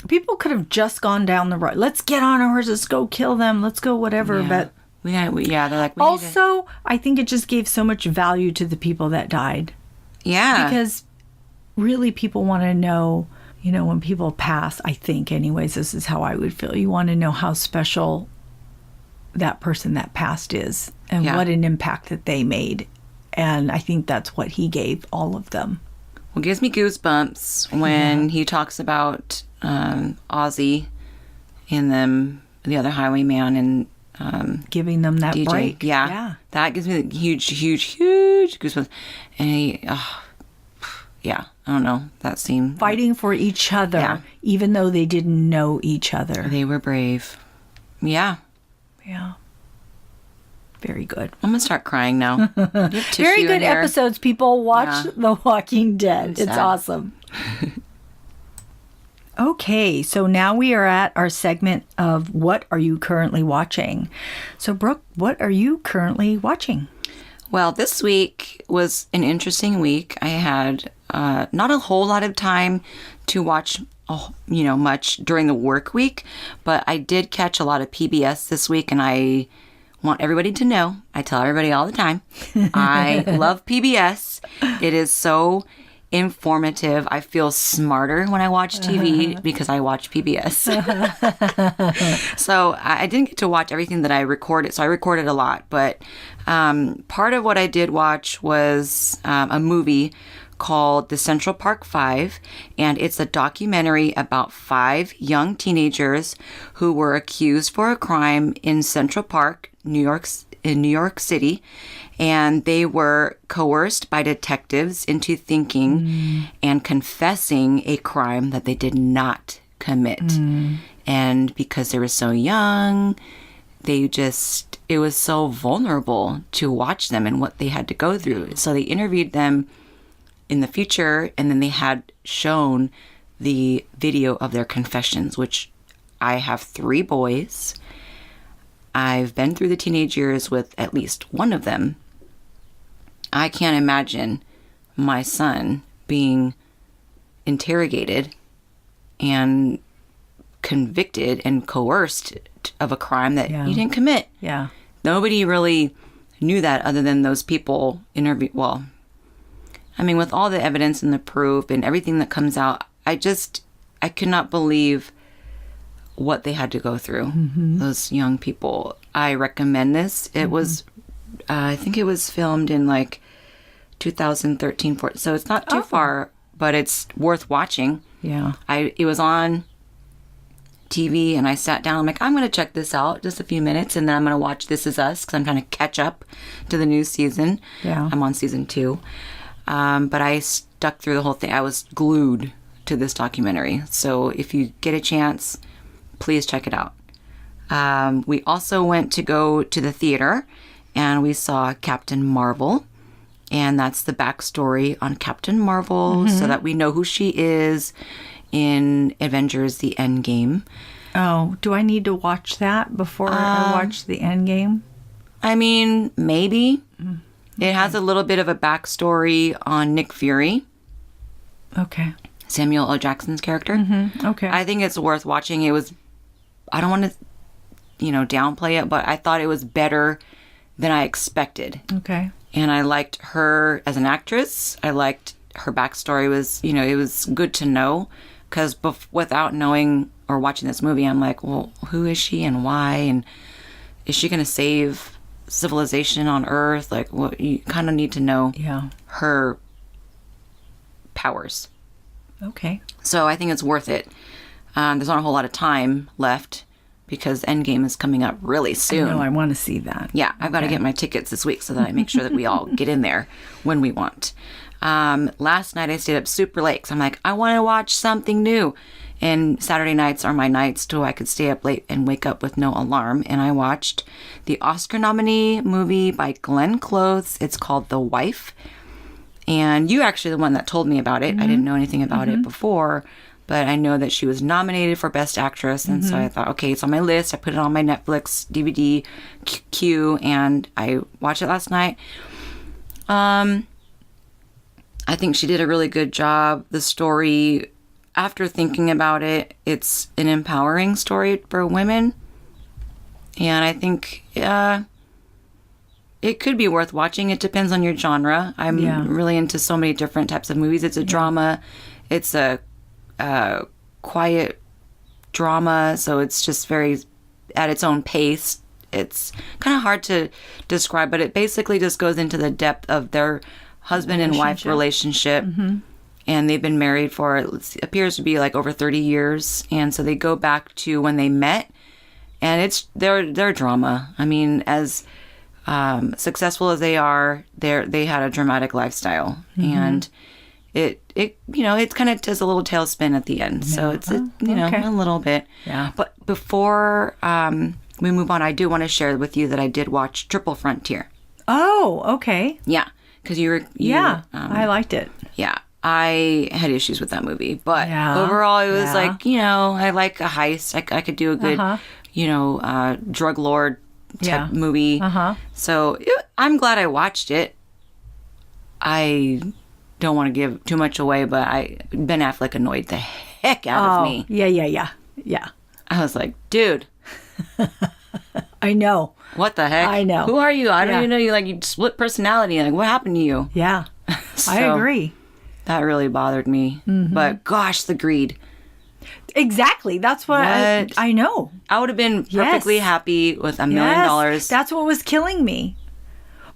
People could have just gone down the road. Let's get on our horses. Let's go kill them. Let's go whatever. Yeah. But they're like, also, I think it just gave so much value to the people that died. Yeah. Because really people want to know... You know, when people pass, I think anyways, this is how I would feel. You want to know how special that person that passed is and what an impact that they made. And I think that's what he gave all of them. Well, it gives me goosebumps when he talks about Ozzy and the other highwayman, and giving them that DJ. break. Yeah. That gives me the huge goosebumps. And I don't know, that scene. Fighting for each other, Yeah. even though they didn't know each other. They were brave. Yeah. Yeah. Very good. I'm going to start crying now. You have tissue Very in good here? episodes, people. Watch Yeah. The Walking Dead. It's sad. awesome. Okay, so now we are at our segment of What Are You Currently Watching? So, Brooke, what are you currently watching? Well, this week was an interesting week. I had not a whole lot of time to watch, much during the work week, but I did catch a lot of PBS this week, and I want everybody to know, I tell everybody all the time, I love PBS. It is so informative. I feel smarter when I watch TV because I watch PBS. So I didn't get to watch everything that I recorded. So I recorded a lot, but part of what I did watch was a movie called The Central Park Five, and it's a documentary about 5 young teenagers who were accused for a crime in Central Park, New York City, and they were coerced by detectives into thinking and confessing a crime that they did not commit. And because they were so young, it was so vulnerable to watch them and what they had to go through. So they interviewed them in the future, and then they had shown the video of their confessions, which I have 3 boys. I've been through the teenage years with at least one of them. I can't imagine my son being interrogated and convicted and coerced of a crime that he didn't commit. Yeah. Nobody really knew that other than those people interviewed. Well, I mean, with all the evidence and the proof and everything that comes out, I could not believe what they had to go through, those young people. I recommend this. It was, I think it was filmed in like 2013, 14, so it's not too far, but it's worth watching. Yeah. It was on TV, and I sat down. I'm like, I'm going to check this out just a few minutes, and then I'm going to watch This Is Us because I'm trying to catch up to the new season. Yeah. I'm on season 2. But I stuck through the whole thing. I was glued to this documentary. So if you get a chance, please check it out. We also went to go to the theater, and we saw Captain Marvel. And that's the backstory on Captain Marvel, so that we know who she is in Avengers: The Endgame. Oh, do I need to watch that before I watch the Endgame? I mean, maybe. It has a little bit of a backstory on Nick Fury, Okay. Samuel L. Jackson's character. Okay. I think it's worth watching. I don't want to, downplay it, but I thought it was better than I expected. Okay. And I liked her as an actress. I liked her backstory was, it was good to know, because without knowing or watching this movie, I'm like, well, who is she and why? And is she going to save civilization on Earth? Like, well, you kind of need to know her powers. Okay. So I think it's worth it. There's not a whole lot of time left because Endgame is coming up really soon. I want to see that. Yeah, I've got to get my tickets this week so that I make sure that we all get in there when we want. Last night I stayed up super late because I'm like, I want to watch something new. And Saturday nights are my nights so I could stay up late and wake up with no alarm. And I watched the Oscar nominee movie by Glenn Close. It's called The Wife. And you actually the one that told me about it. I didn't know anything about it before, but I know that she was nominated for Best Actress. And so I thought, okay, it's on my list. I put it on my Netflix DVD queue, and I watched it last night. I think she did a really good job. The story, after thinking about it, it's an empowering story for women. And I think it could be worth watching. It depends on your genre. I'm really into so many different types of movies. It's a drama. It's a quiet drama. So it's just very at its own pace. It's kind of hard to describe, but it basically just goes into the depth of their husband and wife relationship. And they've been married for, it appears to be like over 30 years. And so they go back to when they met and they're drama. I mean, as successful as they are, they had a dramatic lifestyle, and it kind of does a little tailspin at the end. So it's a little bit. Yeah. But before we move on, I do want to share with you that I did watch Triple Frontier. Oh, okay. Yeah, because I liked it. Yeah, I had issues with that movie, but Yeah. overall it was Yeah. like, I like a heist. I could do a good, drug lord type movie. So I'm glad I watched it. I don't want to give too much away, but Ben Affleck annoyed the heck out of me. Yeah. I was like, dude, I know. what the heck? I know. Who are you? I don't Yeah. even know you. Like, you split personality. Like, what happened to you? Yeah. I So, agree. That really bothered me. But gosh, the greed. Exactly. That's what I know. I would have been perfectly happy with $1 million. Yes, that's what was killing me.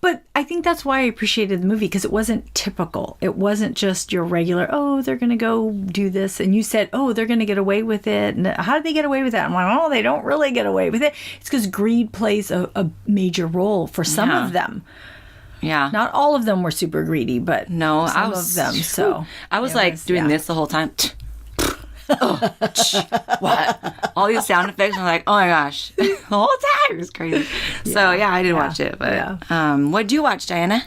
But I think that's why I appreciated the movie, because it wasn't typical. It wasn't just your regular, oh, they're going to go do this. And you said, oh, they're going to get away with it. And how did they get away with that? I'm like, oh, they don't really get away with it. It's because greed plays a major role for some of them. Yeah. Not all of them were super greedy, but No, some of them. So I was like doing this the whole time. What? All these sound effects. I'm like, oh my gosh. The whole time. It was crazy. So I did watch it. But what did you watch, Diana?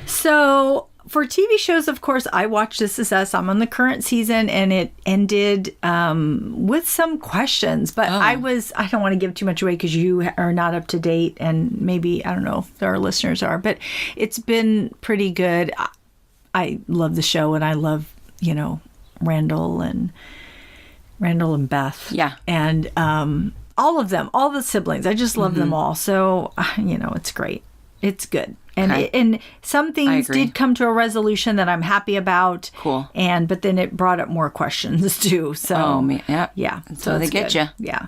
So for TV shows, of course, I watched This Is Us. I'm on the current season, and it ended with some questions. But I don't want to give too much away because you are not up to date, and maybe, I don't know if our listeners are, but it's been pretty good. I love the show, and I love, Randall and Beth. Yeah. And all of them, all the siblings. I just love them all. So, it's great. It's good. And and some things did come to a resolution that I'm happy about. Cool. But then it brought up more questions too. So Oh, man. Yeah. yeah. So they get you. Yeah.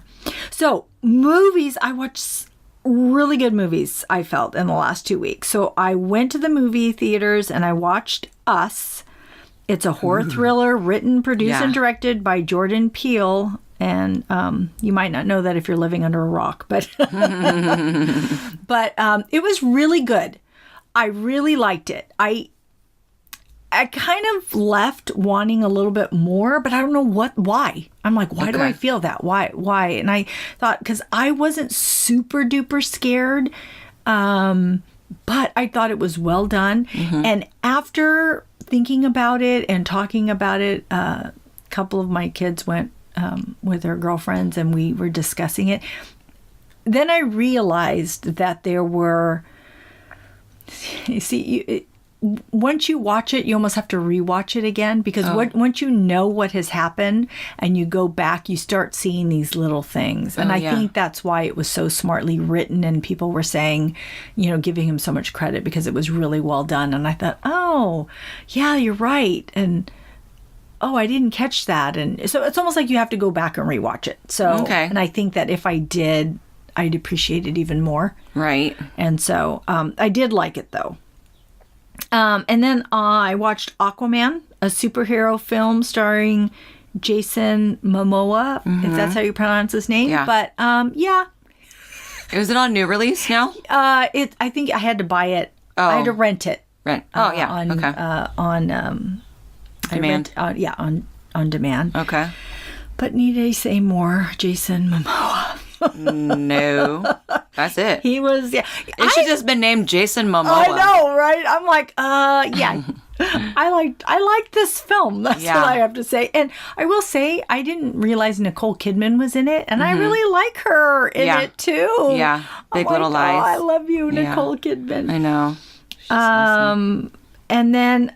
So movies, I watched really good movies, I felt, in the last 2 weeks. So I went to the movie theaters and I watched Us. It's a horror thriller written, produced, and directed by Jordan Peele. And you might not know that if you're living under a rock, but but it was really good. I really liked it. I kind of left wanting a little bit more, but I don't know why. I'm like, why do I feel that? Why? And I thought, because I wasn't super duper scared, but I thought it was well done. And after thinking about it and talking about it, a couple of my kids went with their girlfriends and we were discussing it. Then I realized that there were, once you watch it, you almost have to rewatch it again, because once you know what has happened and you go back, you start seeing these little things. And I think that's why it was so smartly written, and people were saying, giving him so much credit because it was really well done. And I thought, oh, yeah, you're right. And oh, I didn't catch that. And so it's almost like you have to go back and rewatch it. So, and I think that if I did, I'd appreciate it even more. Right. And so I did like it, though. And then I watched Aquaman, a superhero film starring Jason Momoa, if that's how you pronounce his name. Yeah. But Is it on new release now? I think I had to buy it. I had to rent it. Rent. Oh, yeah. On Demand. On demand. Okay. But need I say more? Jason Momoa. No. That's it. He was, It should just been named Jason Momoa. I know, right? I'm like, yeah. I liked this film. That's what I have to say. And I will say, I didn't realize Nicole Kidman was in it, and I really like her in it too. Yeah. Big Little Lies. Oh, I love you, Nicole Kidman. I know. She's awesome. And then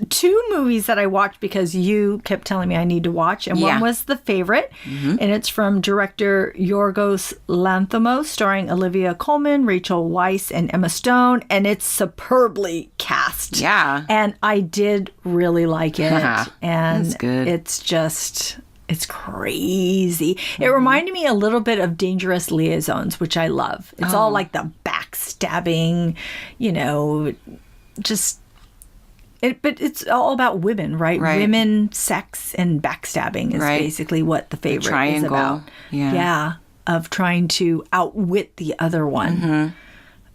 2 movies that I watched because you kept telling me I need to watch, and one was The Favorite, and it's from director Yorgos Lanthimos, starring Olivia Colman, Rachel Weisz, and Emma Stone, and it's superbly cast. Yeah. And I did really like it. And That's good. It's crazy. It reminded me a little bit of Dangerous Liaisons, which I love. It's all like the backstabbing, just... but it's all about women, right? Women, sex, and backstabbing is basically what The Favorite is about. Yeah. of trying to outwit the other one.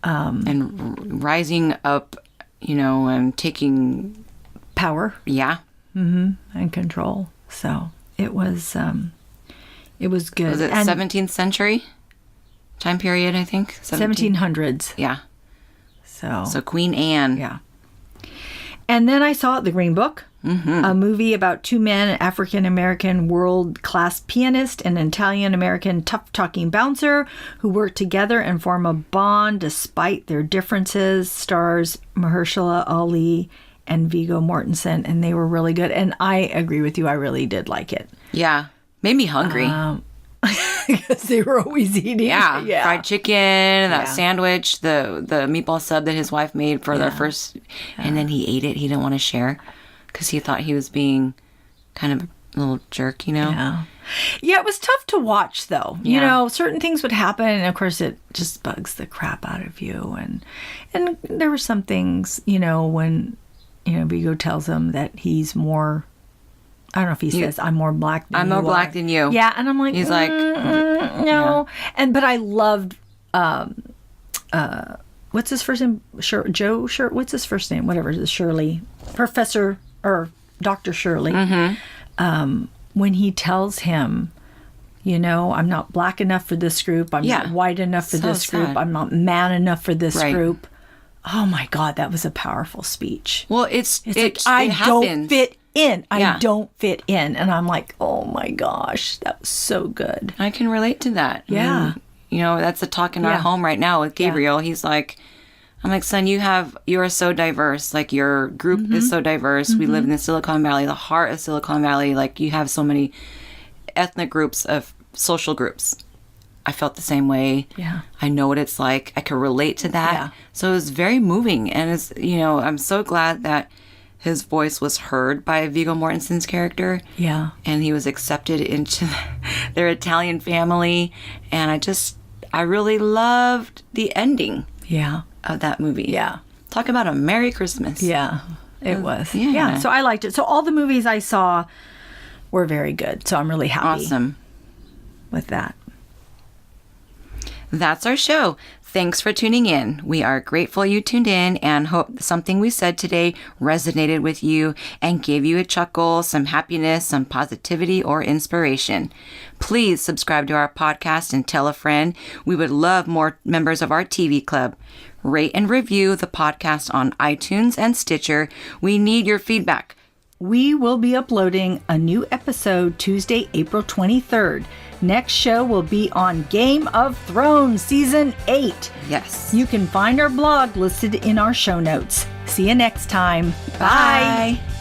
And rising up, and taking Power. Yeah. And control. So it was good. Was it 17th century time period, I think? 1700s. Yeah. So Queen Anne. yeah. And then I saw The Green Book, a movie about two men, an African-American world-class pianist and an Italian-American tough-talking bouncer who work together and form a bond despite their differences. Stars Mahershala Ali and Viggo Mortensen, and they were really good. And I agree with you. I really did like it. Yeah. Made me hungry. Because they were always eating. Yeah. Fried chicken, that Yeah. sandwich, the meatball sub that his wife made for their first, and then he ate it. He didn't want to share because he thought he was being kind of a little jerk, Yeah. Yeah, it was tough to watch, though. Yeah. Certain things would happen, and of course, it just bugs the crap out of you. And there were some things, when, Viggo tells him that he's more, I don't know if he says, I'm more black than you I'm more are." black than you. Yeah, and I'm like, He's like, no. But I loved, what's his first name? Joe? What's his first name? Whatever it is, Shirley. Professor, or Dr. Shirley. When he tells him, I'm not black enough for this group. I'm not white enough for So this group. sad. I'm not man enough for this Right. group. Oh my God, that was a powerful speech. Well, it's Like, I don't fit in. I Yeah. don't fit in. And I'm like, oh my gosh, that was so good. I can relate to that. Yeah. That's the talk in our Yeah. home right now with Gabriel. He's like, I'm like, son, you are so diverse. Like, your group is so diverse. We live in the Silicon Valley, the heart of Silicon Valley. Like, you have so many ethnic groups of social groups. I felt the same way. Yeah. I know what it's like. I could relate to that. Yeah. So it was very moving. And it's, I'm so glad that his voice was heard by Viggo Mortensen's character. Yeah. And he was accepted into their Italian family. And I really loved the ending Yeah. of that movie. Yeah. Talk about a Merry Christmas. Yeah. It was. Yeah. Yeah. So I liked it. So all the movies I saw were very good. So I'm really happy Awesome. with that. That's our show. Thanks for tuning in. We are grateful you tuned in and hope something we said today resonated with you and gave you a chuckle, some happiness, some positivity, or inspiration. Please subscribe to our podcast and tell a friend. We would love more members of our TV club. Rate and review the podcast on iTunes and Stitcher. We need your feedback. We will be uploading a new episode Tuesday, April 23rd. Next show will be on Game of Thrones Season 8. Yes. You can find our blog listed in our show notes. See you next time. Bye. Bye.